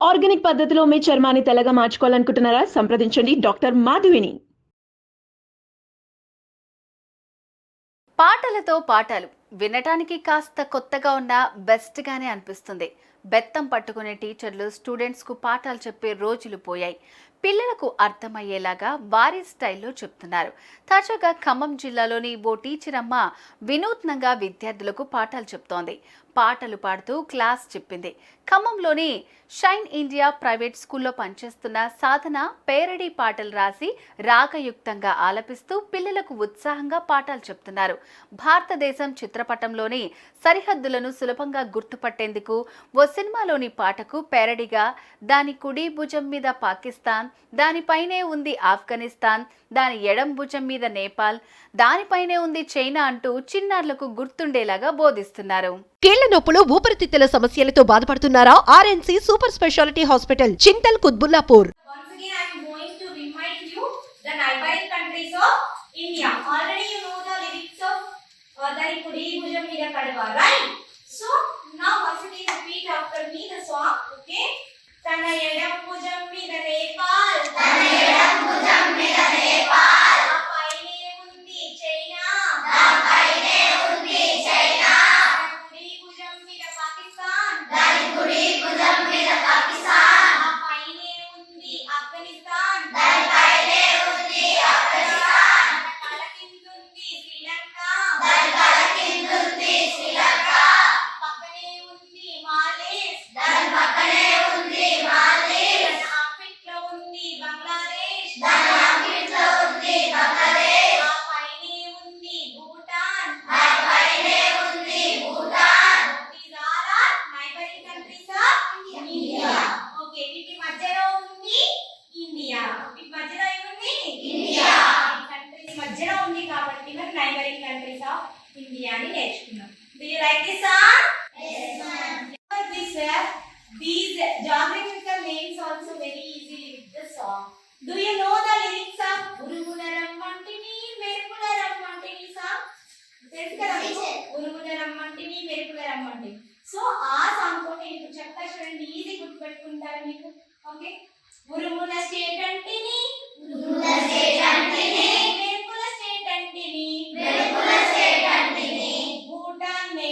Organic పద్ధతిలో మీ చర్మాన్ని తెల్లగా మార్చుకోవాలనుకుంటున్నారా? సంప్రదించండి డాక్టర్ మాధవిని. పాటలతో పాటలు వినటానికి కాస్త కొత్తగా ఉన్న బెస్ట్గానే అనిపిస్తుంది. బెత్తం పట్టుకునే టీచర్లు స్టూడెంట్స్కు పాఠాలు చెప్పే రోజులు పోయాయి. పిల్లలకు అర్థమయ్యేలాగా వారి స్టైల్లో చెప్తున్నారు. తాజాగా ఖమ్మం జిల్లాలోని ఓ టీచర్ అమ్మ వినూత్నంగా విద్యార్థులకు పాఠాలు చెప్తోంది. పాటలు పాడుతూ క్లాస్ చెప్పింది. ఖమ్మంలోని షైన్ ఇండియా ప్రైవేట్ స్కూల్లో పనిచేస్తున్న సాధన పేరడీ పాటలు రాసి రాగయుక్తంగా ఆలపిస్తూ పిల్లలకు ఉత్సాహంగా పాఠాలు చెప్తున్నారు. భారతదేశం చిత్రపటంలోని సరిహద్దులను సులభంగా గుర్తుపట్టేందుకు ఓ సినిమాలోని పాటకు పేరడీగా దాని కుడి భుజం మీద పాకిస్తాన్, దానిపైనే ఉంది ఆఫ్ఘనిస్తాన్, దాని ఎడం భుజం మీద నేపాల్, దానిపైనే ఉంది చైనా అంటూ చిన్నారులకు గుర్తుండేలాగా బోధిస్తున్నారు. కీళ్ల నొప్పులు, ఊపిరితిత్తుల సమస్యలతో బాధపడుతున్నారా? ఆర్ఎన్సి super speciality hospital, Chintal Quthbullapur. తన ఎడం భుజం మీద నేపాల్, తన ఎడం భుజం మీద నేపాల్, ఆ పైనే ఉంది చైనా, ఆ పైనే ఉంది చైనా, కుడి భుజం మీద పాకిస్తాన్, దాని కుడి భుజం మీద పాకిస్తాన్, ఆ పైనే ఉంది ఆఫ్ఘనిస్తాన్, దాని పైనే ఉంది ఆఫ్ఘనిస్తాన్, తల కిందుంది శ్రీలంక, దాని తల కిందుంది శ్రీలంక, పక్కనే ఉంది మాల్దీవ్స్, దాని పక్కనే ఉంది మాల్దీవ్స్, ఆఫ్రికాలో ఉంది బంగ్లాదేశ్, దాని ఆఫ్రికాలో ఉంది బంగ్లాదేశ్, ఆ పైనే ఉంది భూటాన్, ఆ పైనే ఉంది Bhutan. These all are neighboring countries of India. Okay, వీటి మధ్యలో ఉంది ఇండియా. వీటి మధ్యలో ఏముంది? ఇండియా. ఈ కంట్రీస్ మధ్యలో ఉంది కాబట్టి మనం నైబరింగ్ కంట్రీస్ ఆఫ్ ఇండియా అని నేర్చుకున్నాం. Do you like this song? Yes, ma'am. These geographical names also very easily with the song. Do you know the lyrics of Urugula Rammantini Merukula Rammantini song? తెలుసు కదా మీకు? ఉరుగుల రమ్మంటిని మెరుపుల రమ్మంటిని. So ఆ song తో నేను చెప్తా చూడండి, ఈజీ గుర్తుపెట్టుకుంటారు మీకు. ఓకే, ఉరుగుల స్టేట్ అంటిని, ఉరుగుల స్టేట్ అంటిని, మెరుపుల స్టేట్ అంటిని, మెరుపుల స్టేట్ అంటిని, భూటాన్ నే,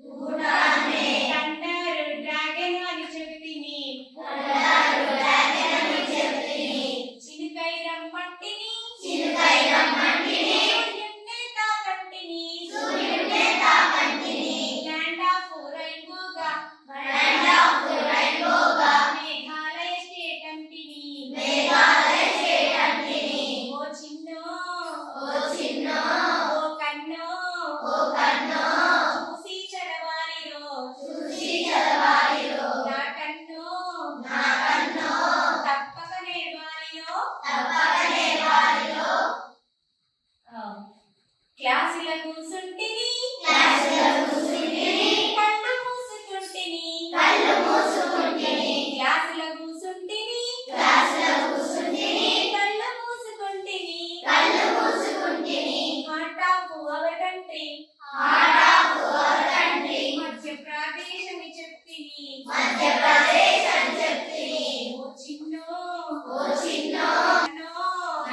భూటాన్ నే, థండర్ డ్రాగన్ అని చెప్తిని, థండర్ డ్రాగన్ అని చెప్తిని, చినుకై రమ్మంటిని, చినుకై రమ్మంటిని, సూర్యున్నే తాకంటిని, సూర్యున్నే తాకంటిని, ల్యాండ్ ఆఫ్ రైన్బోగా, ల్యాండ్ ఆఫ్ రైన్బోగా, మేఘాలయ స్టేట్ అంటిని, మేఘాలయ స్టేట్ అంటిని, ఓ చిన్నో, ఓ చిన్నో, ఓ కన్నో, ఓ కన్నో, చూసి చదవాలిరో, చూసి చదవాలిరో, నా కన్నో, నా కన్నో, తప్పక నేర్వాలిరో, తప్పక నేర్వాలిరో. క్లాసుల కూసుంటిని, క్లాసుల కూసుంటిని, కళ్ళు మూసుకుంటిని, కళ్ళు మూసుకుంటిని, క్లాసుల కూసుంటిని, క్లాసుల కూసుంటిని, కళ్ళు మూసుకుంటిని, కళ్ళు మూసుకుంటిని, heart of our country, heart of our country, Madhya Pradesh అని చెప్తిని, మధ్యప్రదేశ్ అని చెప్తిని, ఓ చిన్నో, ఓ చిన్నో,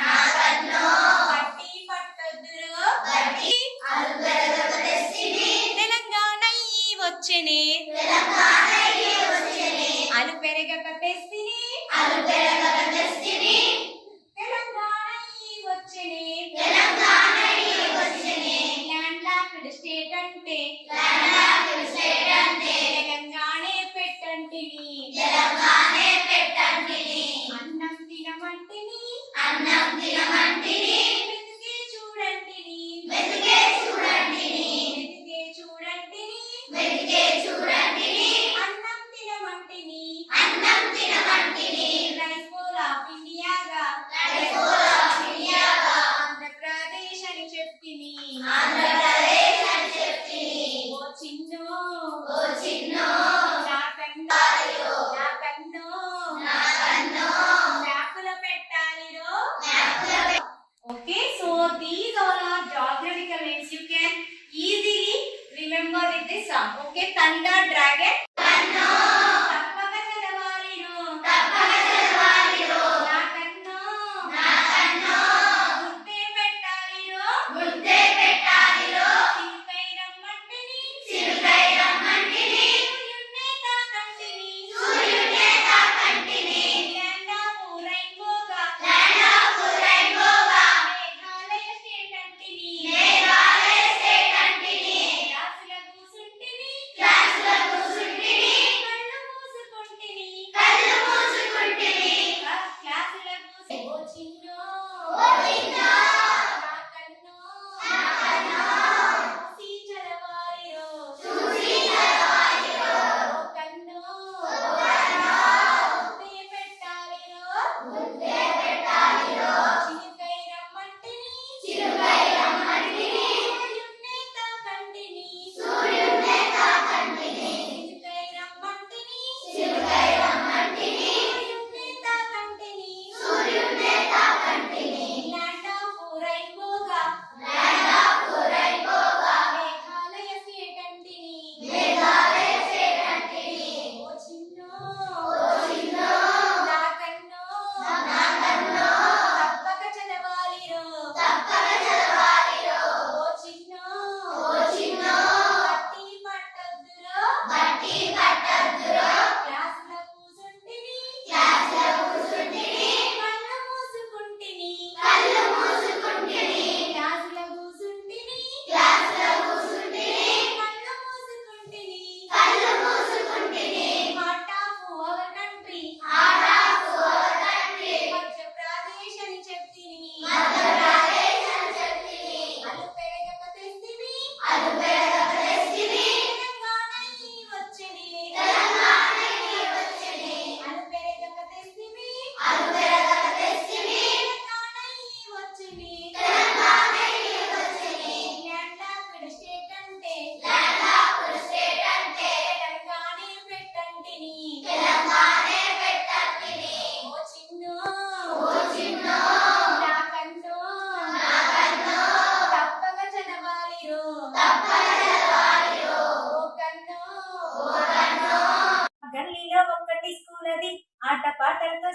నా కన్నో, పట్టి పట్టొద్దురో, పట్టి అలుపెరగక తెస్తిని, తెలంగాణ ఈ వచ్చెనే, తెలంగాణ ఈ వచ్చెనే, అలుపెరగక తెస్తిని, అలుపెరగక తెస్తిని, తెలంగాణ ఈ వచ్చెనే, తెలంగాణ ఈ వచ్చెనే, ల్యాండ్ లాక్డ్ స్టేట్ అంటే, ల్యాండ్ లాక్డ్ స్టేట్ అంటే, తెలంగాణే పెట్టంటిని, తెలంగాణే పెట్టంటిని, అన్నం తినమంటిని, అన్నం తినమంటిని, వెతికే చూడంటిని, వెతికే చూడంటిని, వెతికే చూడంటిని, వెతికే చూడంటిని, అన్నం తినమంటిని, అన్నం తినమంటిని, rice bowl of ఇండియాగా, rice bowl of ఇండియాగా, Andhra Pradesh అని చెప్తిని, ఆంధ్రప్రదేశ్ అని చెప్తిని, ఓ చిన్నో, ఓ చిన్నో, నా కన్నో, నా కన్నో, నా Kanna, మ్యాపుల పెట్టాలిరో, మ్యాపుల. Okay, so these all are geographical names. You can easily remember with this song. Okay, thunder, dragon, Kanna, తప్పక చదవాలిరో,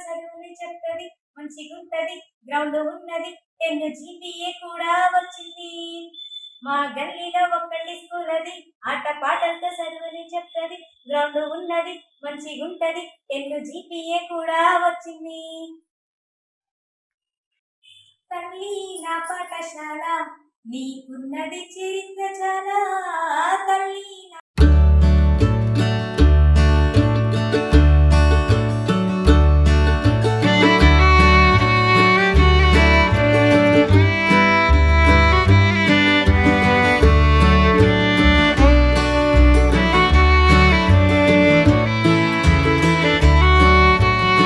చదువుని చెప్తది మంచిగుంటది గ్రౌండ్ ఉన్నది 10 GPA కూడా వచ్చింది మా గల్లీలో ఒక్కటి స్కూల్ అది ఆట పాటలతో చదువుని చెప్తది గ్రౌండ్ ఉన్నది మంచిగుంటది 10 GPA కూడా వచ్చింది తల్లి నా పాఠశాల నీకున్నది చరిత్ర చాలా తల్లి